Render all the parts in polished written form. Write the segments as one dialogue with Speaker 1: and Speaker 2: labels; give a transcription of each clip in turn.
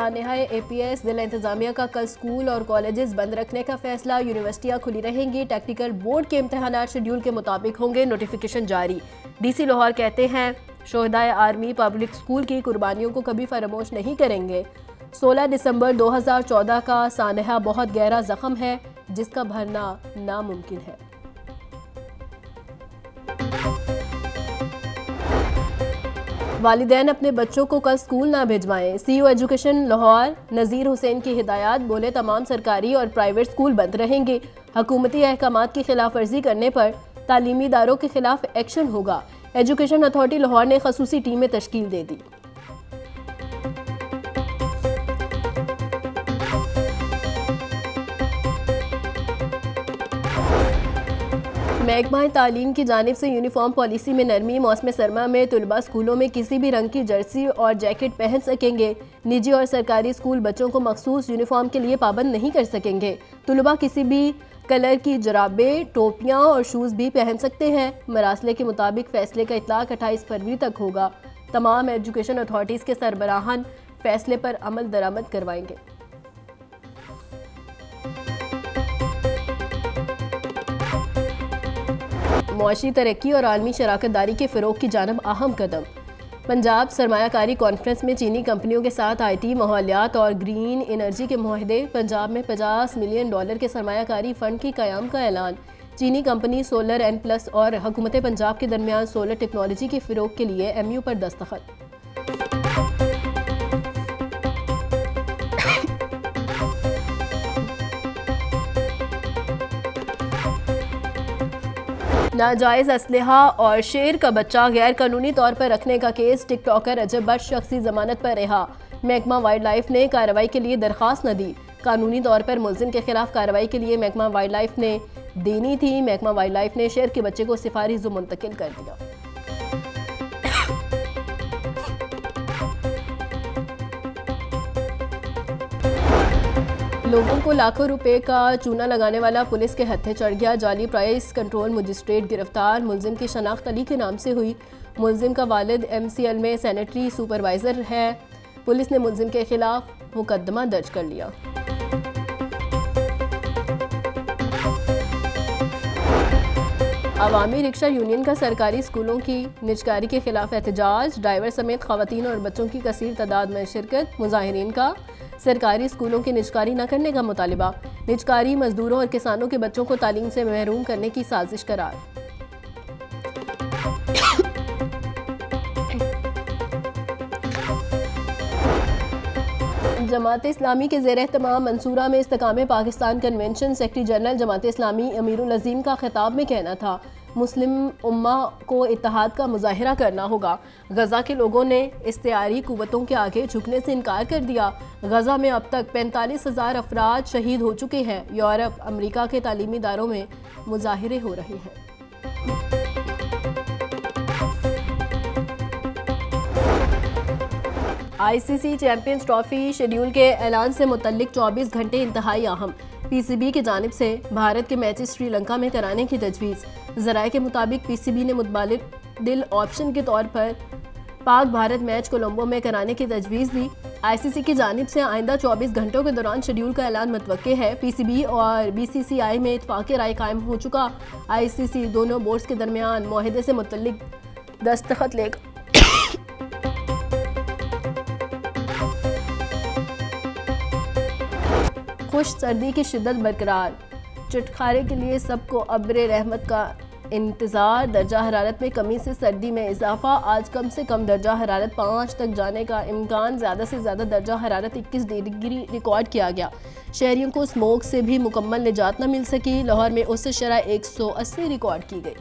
Speaker 1: सानेहा APS जिला इंतजामिया का कल स्कूल और कॉलेजेस बंद रखने का फैसला। यूनिवर्सिटियां खुली रहेंगी। टेक्निकल बोर्ड के इम्तहानात शेड्यूल के मुताबिक होंगे। नोटिफिकेशन जारी। DC लाहौर कहते हैं शोहदाए आर्मी पब्लिक स्कूल की कुर्बानियों को कभी फरामोश नहीं करेंगे। 16 दिसंबर 2014 का सानेहा बहुत गहरा जख्म है जिसका भरना नामुमकिन है। वालिदैन अपने बच्चों को कल स्कूल ना भिजवाएं। CEO एजुकेशन लाहौर नज़ीर हुसैन की हिदायत। बोले तमाम सरकारी और प्राइवेट स्कूल बंद रहेंगे। हुकूमती अहकामात की खिलाफ वर्जी करने पर तालीमी इदारों के खिलाफ एक्शन होगा। एजुकेशन अथॉरिटी लाहौर ने खसूसी टीमें तश्कील दे दी। महकमा तालीम की जानिब से यूनिफॉर्म पॉलिसी में नरमी। मौसम सरमा में तलबा स्कूलों में किसी भी रंग की जर्सी और जैकेट पहन सकेंगे। निजी और सरकारी स्कूल बच्चों को मखसूस यूनिफॉर्म के लिए पाबंद नहीं कर सकेंगे। तलबा किसी भी कलर की जराबें, टोपियाँ और शूज़ भी पहन सकते हैं। मरासले के मुताबिक फैसले का इतलाक 28 फरवरी तक होगा। तमाम एजुकेशन अथॉरिटीज़ के सरबराहान फैसले पर अमल दरामद करवाएंगे। मुआशी तरक्की और आलमी शराकतदारी के फ़रोग़ की जानब अहम कदम। पंजाब सरमायाकारी कॉन्फ्रेंस में चीनी कंपनियों के साथ IT, माहौलियात और ग्रीन एनर्जी के मुआहदे। पंजाब में $50 मिलियन के सरमायाकारी फ़ंड की क़याम का ऐलान। चीनी कंपनी सोलर N+ और हुकूमत पंजाब के दरमियान सोलर टेक्नोलॉजी के फ़रोग़ के लिए MOU पर दस्तखत। नाजायज़ असलहा और शेर का बच्चा गैर कानूनी तौर पर रखने का केस। टिकटॉकर अजब बट शख्सी जमानत पर रिहा। महकमा वाइल्ड लाइफ ने कार्रवाई के लिए दरख्वास्त न दी। कानूनी तौर पर मुलजिम के खिलाफ कार्रवाई के लिए महकमा वाइल्ड लाइफ ने देनी थी। महकमा वाइल्ड लाइफ ने शेर के बच्चे को सिफारिश मुंतकिल कर दिया। लोगों को लाखों रुपए का चूना लगाने वाला पुलिस के हत्थे चढ़ गया। जाली प्राइस कंट्रोल मजिस्ट्रेट गिरफ्तार। मुलजिम की शनाख्त अली के नाम से हुई। मुलजिम का वालिद MCL में सैनिटरी सुपरवाइज़र है। पुलिस ने मुलजिम के खिलाफ मुकदमा दर्ज कर लिया। अवामी रिक्शा यूनियन का सरकारी स्कूलों की निजकारी के खिलाफ एहतजाज। ड्राइवर समेत खवातीन और बच्चों की कसीर तादाद में शिरकत। मुजाहिरीन का सरकारी स्कूलों की निजकारी न करने का मुतालिबा। निजकारी मजदूरों और किसानों के बच्चों को तालीम से महरूम करने की साजिश करार। जमात इस्लामी के ज़ेर एहतमाम मंसूरा में इस्तेकाम Pakistan convention. Secretary general Jamaat Islami अमीरुल अज़ीम का खिताब में कहना था मुस्लिम उम्मा को इत्तेहाद का मुजाहिरा करना होगा। गज़ा के लोगों ने इस्तिआरी कुव्वतों के आगे झुकने से इनकार कर दिया। गज़ा में अब तक 45,000 अफराद शहीद हो चुके हैं। यूरोप अमेरिका के तालीमी इदारों में मुजाहिरे हो रहे हैं। ICC चैंपियंस ट्रॉफी शेड्यूल के ऐलान से मुतल्लिक 24 घंटे इंतहाई अहम। PCB की जानिब से भारत के मैचेस श्रीलंका में कराने की तजवीज़। ज़राए के मुताबिक PCB ने मुतबादिल ऑप्शन के तौर पर पाक भारत मैच कोलंबो में कराने की तजवीज़ दी। ICC की जानिब से आइंदा 24 घंटों के दौरान शेड्यूल का ऐलान मुतवक्के है। PCB और BCCI में इत्तफाक़ राय कायम हो चुका। ICC दोनों बोर्ड्स के दरमियान मुआहदे से मुतल्लिक दस्तखत लेगा। खुश सर्दी की शिद्दत बरकरार। चटखारे के लिए सबको अब्र रहमत का इंतज़ार। दर्जा हरारत में कमी से सर्दी में इजाफा। आज कम से कम दर्जा हरारत 5 तक जाने का इम्कान। ज़्यादा से ज़्यादा दर्जा हरारत 21 डिग्री रिकॉर्ड किया गया। शहरियों को स्मोक से भी मुकम्मल निजात न मिल सकी। लाहौर में औसत शरह 180 रिकॉर्ड की गई।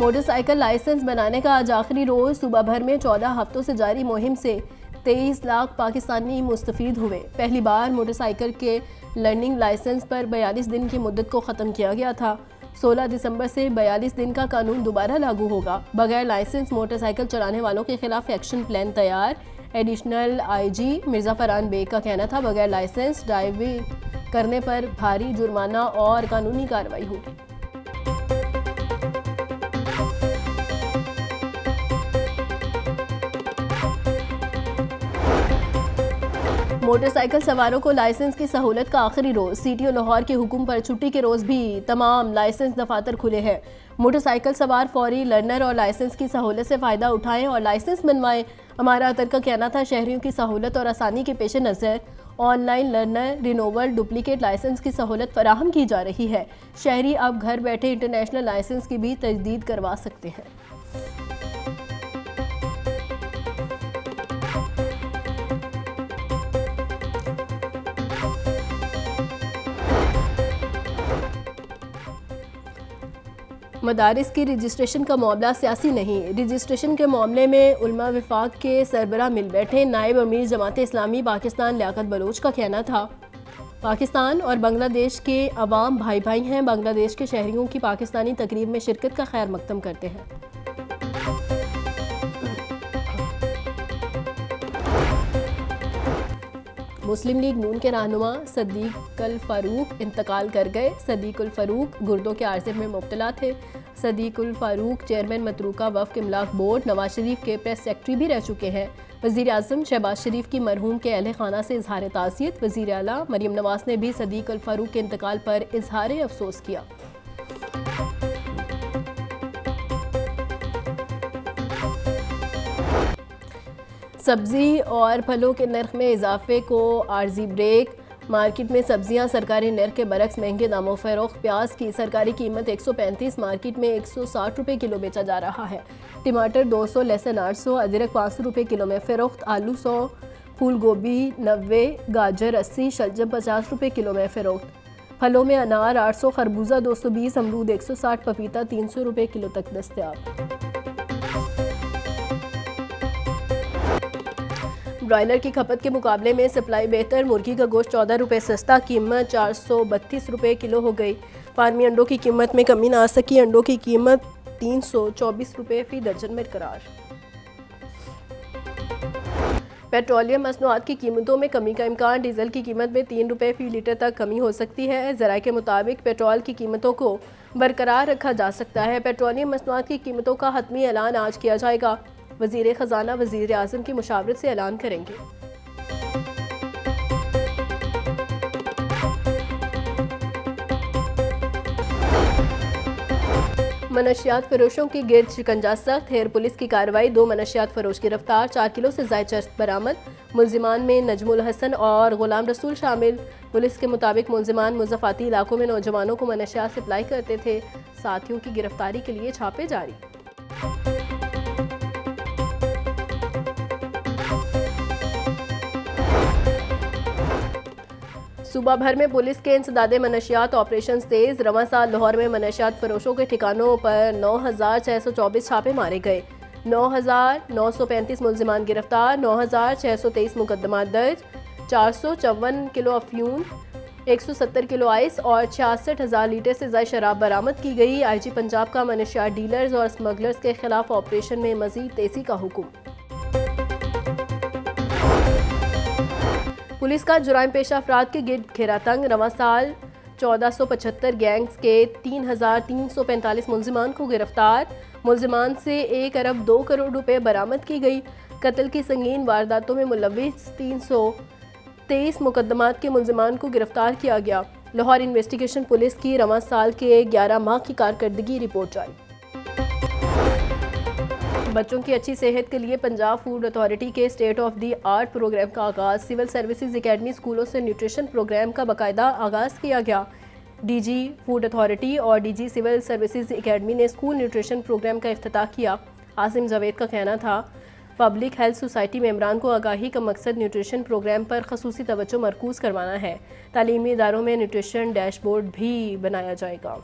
Speaker 1: मोटरसाइकिल लाइसेंस बनाने का आज आखिरी रोज़। सूबा भर में 14 हफ्तों से जारी मुहिम से 23 लाख पाकिस्तानी मुस्तफ़ीद हुए। पहली बार मोटरसाइकिल के लर्निंग लाइसेंस पर 42 दिन की मुद्दत को ख़त्म किया गया था। 16 दिसंबर से 42 दिन का कानून दोबारा लागू होगा। बगैर लाइसेंस मोटरसाइकिल चलाने वालों के खिलाफ एक्शन प्लान तैयार। एडिशनल IG मिर्ज़ा फरहान बेग का कहना था बगैर लाइसेंस ड्राइविंग करने पर भारी जुर्माना और कानूनी कार्रवाई होगी। मोटरसाइकिल सवारों को लाइसेंस की सहूलत का आखिरी रोज। सीटीओ लाहौर के हुक्म पर छुट्टी के रोज भी तमाम लाइसेंस दफातर खुले हैं। मोटरसाइकिल सवार फौरी लर्नर और लाइसेंस की सहूलत से फ़ायदा उठाएं और लाइसेंस बनवाएं। हमारा अतर का कहना था, शहरियों की सहूलत और आसानी के पेश नज़र online learner renewal duplicate licence की सहूलत फराहम की जा रही है। शहरी अब घर बैठे इंटरनेशनल लाइसेंस की भी तजदीद करवा सकते हैं। मदारिस की रजिस्ट्रेशन का मामला सियासी नहीं। रजिस्ट्रेशन के मामले में उलमा विफाक के सरबराह मिल बैठे। नायब अमीर जमात इस्लामी पाकिस्तान लियाकत बलोच का कहना था, पाकिस्तान और बांग्लादेश के अवाम भाई भाई हैं। बांग्लादेश के शहरियों की पाकिस्तानी तकरीब में शिरकत का खैर मकदम करते हैं। मुस्लिम लीग नून के रहनुमा सदीकुल फारूक इंतकाल कर गए। सदीकुल फारूक गुर्दों के आर्ज़े में मुब्तला थे। सदीकुल फारूक चेयरमैन मतरूका वफ़ इमलाक बोर्ड, नवाज शरीफ के प्रेस सेक्रेटरी भी रह चुके हैं। वज़ीर आज़म शहबाज शरीफ की मरहूम के अहले खाना से इजहार ताज़ियत। वज़ीर आला मरियम नवाज ने भी सदीकुल फारूक के इंतकाल पर इजहार अफसोस किया। सब्ज़ी और फलों के नर्ख में इजाफे को आर्जी ब्रेक। मार्केट में सब्जियां सरकारी नर्ख के बरक्स महंगे दामों फरोख्त। प्याज की सरकारी कीमत 135, मार्केट में 160 रुपये किलो बेचा जा रहा है। टमाटर 200, लहसुन 800, अदरक 500 रुपये किलो में फ़रोख्त। आलू 100, फूल गोभी 90, गाजर 80, शलजम 50 रुपये किलो में फ़रोख्त। फलों में अनार 800, खरबूजा 220, अमरूद 160, पपीता 300 रुपये किलो तक दस्तयाब। ब्रॉयलर की खपत के मुकाबले में सप्लाई बेहतर। मुर्गी का गोश्त 14 रुपये सस्ता, कीमत 432 रुपये किलो हो गई। फार्मी अंडों की कीमत में कमी ना आ सकी। अंडों की कीमत 324 रुपये फी दर्जन में बरकरार। पेट्रोलियम मसनूआत की कीमतों में कमी का इम्कान। डीजल की कीमत में 3 रुपये फी लीटर तक कमी हो सकती है। ज़राए के मुताबिक पेट्रोल की कीमतों को बरकरार रखा जा सकता है। पेट्रोलियम मसनूआत की कीमतों का हतमी ऐलान आज किया जाएगा। वज़ीर ख़जाना वज़ीर आज़म की मुशावरत से ऐलान करेंगे। मनशियात फरोशों की गिरद शिकंजा सख्त। हेयर पुलिस की कार्रवाई। 2 मनशियात फरोश गिरफ्तार। 4 किलो से ज़ायद चरस बरामद। मुलजिमान में नजमुल हसन और गुलाम रसूल शामिल। पुलिस के मुताबिक मुलजिमान मुज़फ़ाती इलाकों में नौजवानों को मनशियात सप्लाई करते थे। साथियों की गिरफ्तारी के लिए छापे जारी। सूबा भर में पुलिस के इंसदादे मनशियात ऑपरेशन तेज। रवां साल लाहौर में मनशियात फरोशों के ठिकानों पर 9,624 छापे मारे गए। 9,935 मुलजिमान गिरफ्तार। 9,623 मुकदमा दर्ज। 454 किलो अफ्यून, 170 किलो आइस और 66,000 लीटर से ज़ायद शराब बरामद की गई। IG पंजाब का मनशियात डीलर्स और स्मगलर्स के खिलाफ ऑपरेशन में मज़ीद तेज़ी का हुक्म। पुलिस का जुराइम पेशा अफराद के गिर्द घेरा तंग। रवां साल 1475 गैंग्स के 3,345 मुलजिमान को गिरफ्तार। मुलजिमान से 1 अरब 2 करोड़ रुपए बरामद की गई। कत्ल की संगीन वारदातों में मुलविस 323 मुकदमात के मुलजिमान को गिरफ्तार किया गया। लाहौर इन्वेस्टिगेशन पुलिस की रवां साल के 11 माह की कारकर्दगी रिपोर्ट जारी। बच्चों की अच्छी सेहत के लिए पंजाब फूड अथॉरिटी के state of the art programme का आगाज़। सिविल सर्विसेज एकेडमी स्कूलों से न्यूट्रिशन प्रोग्राम का बाकायदा आगाज़ किया गया। DG फूड अथॉरिटी और DG सिविल सर्विसेज एकेडमी ने स्कूल न्यूट्रिशन प्रोग्राम का इफ्तिताह किया। आसिम जावेद का कहना था, पब्लिक हेल्थ सोसाइटी मेंबरान को आगाही का मकसद न्यूट्रिशन प्रोग्राम पर खसूसी तवज्जो मरकूज़ करवाना है। तालीमी इदारों में न्यूट्रिशन डैशबोर्ड भी बनाया जाएगा।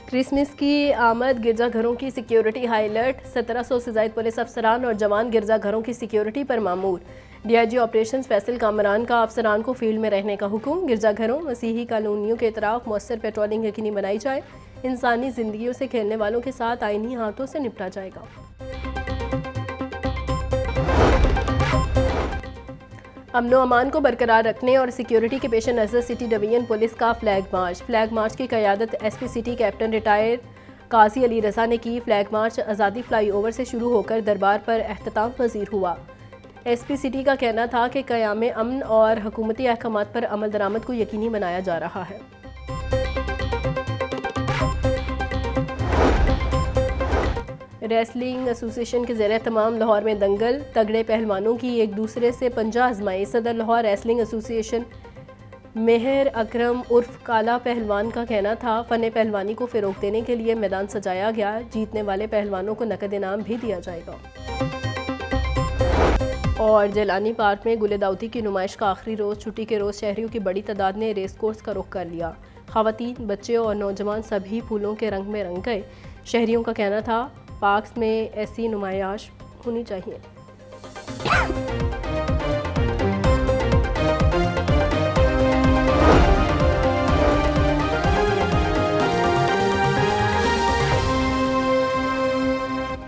Speaker 1: क्रिसमस की आमद। गिरजाघरों की सिक्योरिटी हाई अलर्ट। 1700 से ज़ायद पुलिस अफसरान और जवान गिरजाघरों की सिक्योरिटी पर मामूर। DIG ऑपरेशंस फैसल कामरान का अफसरान को फील्ड में रहने का हुक्म। गिरजाघरों मसीही कॉलोनियों के इतराफ़ मौसर पेट्रोलिंग यकीनी बनाई जाए। इंसानी ज़िंदगियों से खेलने वालों के साथ आईनी हाथों से निपटा जाएगा। अमनो अमान को बरकरार रखने और सिक्योरिटी के पेश नज़र सिटी डिवीजन पुलिस का फ्लैग मार्च की क़यादत एसपी सिटी कैप्टन रिटायर काजी अली रज़ा ने की। फ्लैग मार्च आज़ादी फ्लाईओवर से शुरू होकर दरबार पर एहतमाम पजीर हुआ। एसपी सिटी का कहना था कि क़याम अमन और हुकूमती अहकामात पर अमल दरामद को यकीनी बनाया जा रहा है। रेसलिंग एसोसिएशन के ज़ेर तमाम लाहौर में दंगल, तगड़े पहलवानों की एक दूसरे से पंजा आजमाई। सदर लाहौर रेसलिंग एसोसिएशन मेहर अकरम उर्फ काला पहलवान का कहना था, फ़न पहलवानी को फ़रोग़ देने के लिए मैदान सजाया गया, जीतने वाले पहलवानों को नकद इनाम भी दिया जाएगा। और जेलानी पार्क में गुले दाऊदी की नुमाइश का आखिरी रोज़, छुट्टी के रोज़ शहरियों की बड़ी तादाद ने रेस कोर्स का रुख कर लिया। ख़वातीन, बच्चे और नौजवान सभी फूलों के रंग में रंग गए। शहरियों का कहना था, पार्क्स में ऐसी नुमाइश होनी चाहिए।